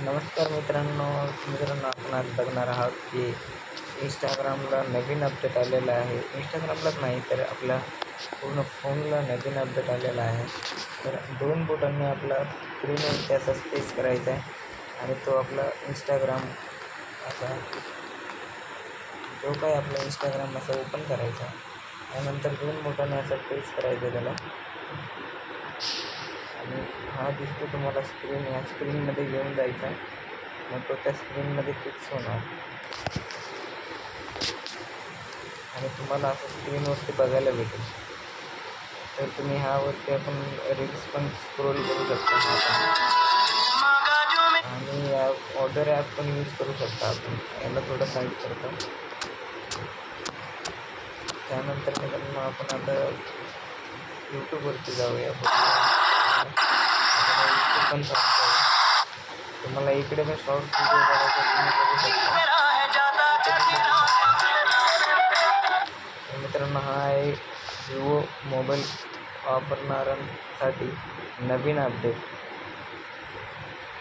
नमस्कार मित्रांनो आपण आज बघणार आहोत की इंस्टाग्रामला नवीन अपडेट आलेला आहे. इंस्टाग्रामलाच नाही तर आपल्या पूर्ण फोनला नवीन अपडेट आलेला आहे. तर 2 बोटांनी आपला स्क्रीनवरती असा स्पेस करायचा आहे आणि तो आपला इंस्टाग्राम असा जो काही आपला इंस्टाग्राम असा ओपन करायचा आहे. त्यानंतर 2 बोटांनी असा प्रेस करायचा त्याला आणि हा दिसतो तुम्हाला स्क्रीन, या स्क्रीनमध्ये घेऊन जायचा. मग तो त्या स्क्रीनमध्ये फिक्स होणार आणि तुम्हाला असं स्क्रीनवरती बघायला भेटेल. तर तुम्ही ह्यावरती आपण रील्स पण स्क्रोल करू शकता आणि या ऑर्डर ॲप पण यूज करू शकता. आपण याला थोडं साईड करतो. त्यानंतर मित्रांनो आपण आता यूट्यूबवरती जाऊया. यूट्यूब पण चालतं आहे. तुम्हाला इकडे पण शॉर्ट्स व्हिडिओ बघायचा तुम्ही बघू शकता. मित्रांनो हा आहे विवो मोबाईल वापरणाऱ्यांसाठी नवीन अपडेट.